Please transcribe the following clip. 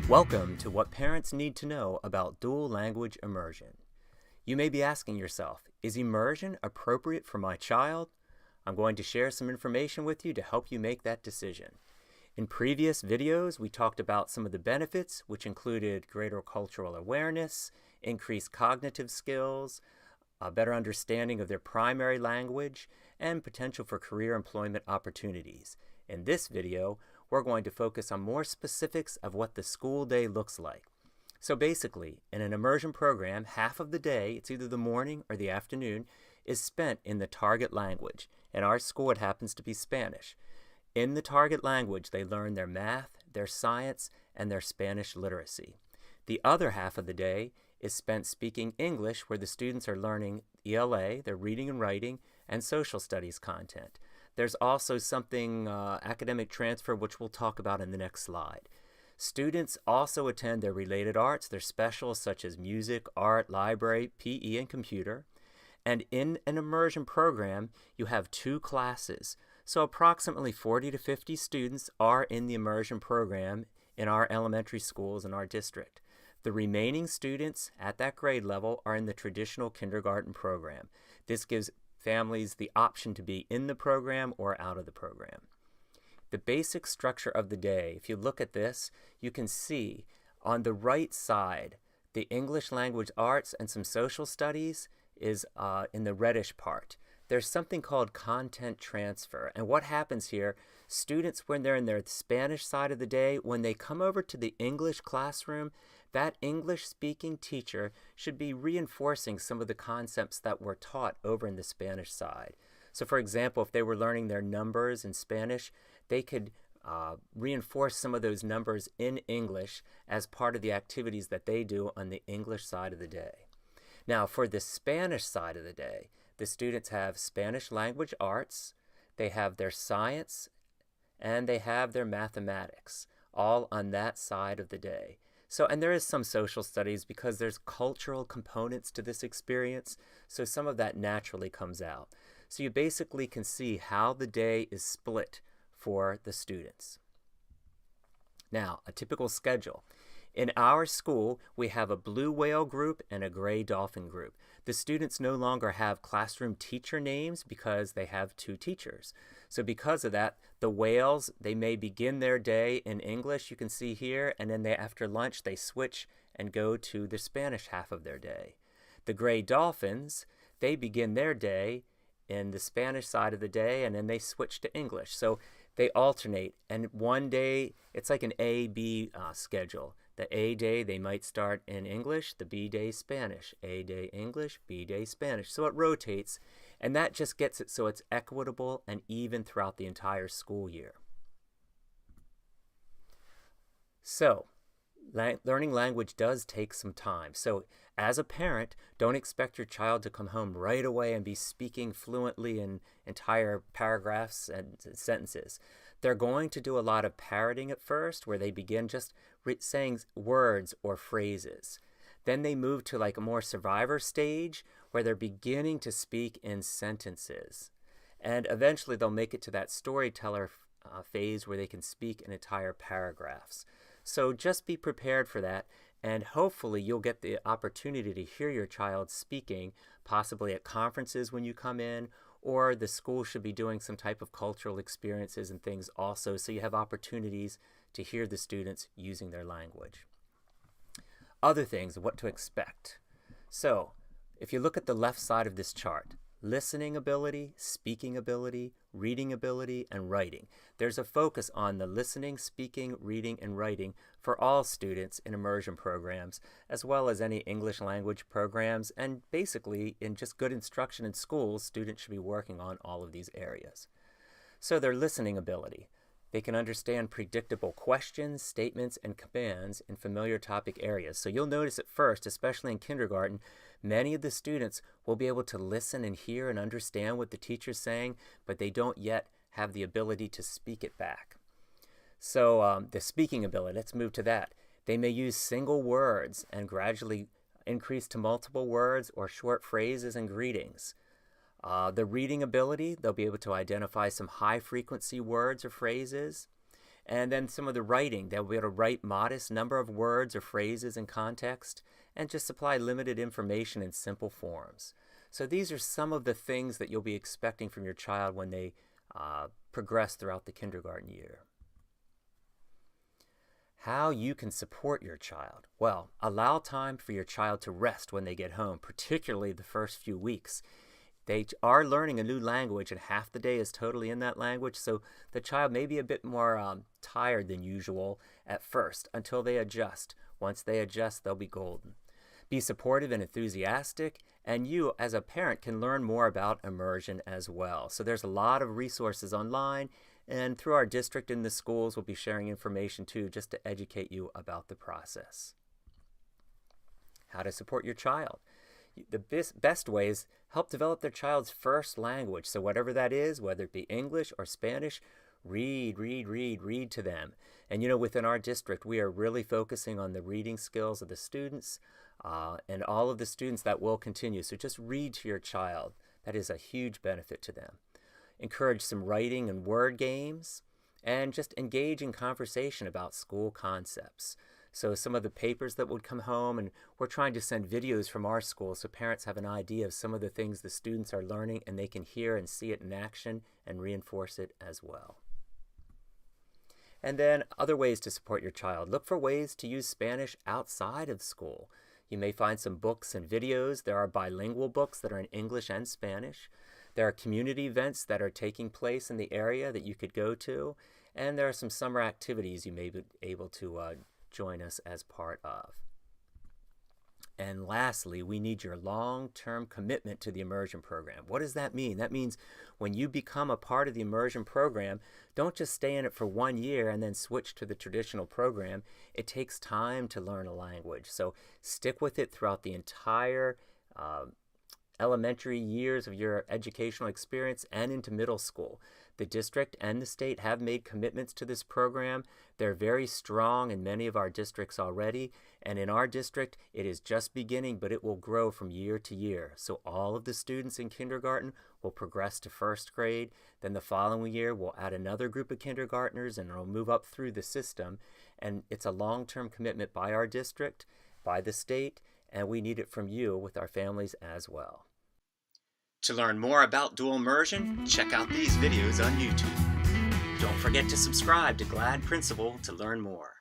Welcome to what parents need to know about dual language immersion. You may be asking yourself, is immersion appropriate for my child? I'm going to share some information with you to help you make that decision. In previous videos, we talked about some of the benefits, which included greater cultural awareness, increased cognitive skills, a better understanding of their primary language, and potential for career employment opportunities. In this video, we're going to focus on more specifics of what the school day looks like. So basically, in an immersion program, half of the day, it's either the morning or the afternoon, is spent in the target language. In our school, it happens to be Spanish. In the target language, they learn their math, their science, and their Spanish literacy. The other half of the day is spent speaking English, where the students are learning ELA, their reading and writing, and social studies content. There's also something academic transfer, which we'll talk about in the next slide. Students also attend their related arts, their specials such as music, art, library, PE, and computer. And in an immersion program, you have 2 classes. So approximately 40 to 50 students are in the immersion program in our elementary schools in our district. The remaining students at that grade level are in the traditional kindergarten program. This gives families the option to be in the program or out of the program. The basic structure of the day, if you look at this, you can see on the right side, the English language arts and some social studies is in the reddish part. There's something called content transfer. And what happens here, students, when they're in their Spanish side of the day, when they come over to the English classroom, that English-speaking teacher should be reinforcing some of the concepts that were taught over in the Spanish side. So for example, if they were learning their numbers in Spanish, they could reinforce some of those numbers in English as part of the activities that they do on the English side of the day. Now, for the Spanish side of the day, the students have Spanish language arts, they have their science, and they have their mathematics, all on that side of the day. So, and there is some social studies because there's cultural components to this experience, so some of that naturally comes out. So you basically can see how the day is split for the students. Now, a typical schedule. In our school, we have a blue whale group and a gray dolphin group. The students no longer have classroom teacher names because they have 2 teachers. So because of that, the whales, they may begin their day in English, you can see here, and then after lunch they switch and go to the Spanish half of their day. The gray dolphins, they begin their day in the Spanish side of the day, and then they switch to English. So they alternate, and one day it's like an A-B schedule. The A day, they might start in English, the B day, Spanish. A day, English, B day, Spanish. So it rotates, and that just gets it so it's equitable and even throughout the entire school year. So, learning language does take some time. So, as a parent, don't expect your child to come home right away and be speaking fluently in entire paragraphs and sentences. They're going to do a lot of parroting at first, where they begin just saying words or phrases. Then they move to like a more survivor stage, where they're beginning to speak in sentences. And eventually they'll make it to that storyteller phase where they can speak in entire paragraphs. So just be prepared for that, and hopefully you'll get the opportunity to hear your child speaking, possibly at conferences when you come in, or the school should be doing some type of cultural experiences and things also, so you have opportunities to hear the students using their language. Other things, what to expect. So, if you look at the left side of this chart, listening ability, speaking ability, reading ability, and writing. There's a focus on the listening, speaking, reading, and writing for all students in immersion programs, as well as any English language programs, and basically in just good instruction in schools, students should be working on all of these areas. So their listening ability. They can understand predictable questions, statements, and commands in familiar topic areas. So you'll notice at first, especially in kindergarten, many of the students will be able to listen and hear and understand what the teacher's saying, but they don't yet have the ability to speak it back. So the speaking ability, let's move to that. They may use single words and gradually increase to multiple words or short phrases and greetings. The reading ability, they'll be able to identify some high frequency words or phrases. And then some of the writing, they'll be able to write modest number of words or phrases in context and just supply limited information in simple forms. So these are some of the things that you'll be expecting from your child when they progress throughout the kindergarten year. How you can support your child. Well, allow time for your child to rest when they get home, particularly the first few weeks. They are learning a new language and half the day is totally in that language, so the child may be a bit more tired than usual at first until they adjust. Once they adjust, they'll be golden. Be supportive and enthusiastic, and you as a parent can learn more about immersion as well. So there's a lot of resources online, and through our district and the schools we'll be sharing information too, just to educate you about the process. How to support your child. The best way is help develop their child's first language. So whatever that is, whether it be English or Spanish, read to them. And you know, within our district, we are really focusing on the reading skills of the students, and all of the students that will continue. So just read to your child. That is a huge benefit to them. Encourage some writing and word games, and just engage in conversation about school concepts. So some of the papers that would come home, and we're trying to send videos from our school so parents have an idea of some of the things the students are learning and they can hear and see it in action and reinforce it as well. And then other ways to support your child. Look for ways to use Spanish outside of school. You may find some books and videos. There are bilingual books that are in English and Spanish. There are community events that are taking place in the area that you could go to. And there are some summer activities you may be able to join us as part of. And lastly, we need your long-term commitment to the Immersion program. What does that mean? That means when you become a part of the Immersion program, don't just stay in it for 1 year and then switch to the traditional program. It takes time to learn a language. So stick with it throughout the entire elementary years of your educational experience and into middle school. The district and the state have made commitments to this program. They're very strong in many of our districts already, and in our district it is just beginning, but it will grow from year to year. So all of the students in kindergarten will progress to first grade. Then the following year we'll add another group of kindergartners and it'll move up through the system. And it's a long-term commitment by our district, by the state, and we need it from you with our families as well. To learn more about dual immersion, check out these videos on YouTube. Don't forget to subscribe to GladPrincipal to learn more.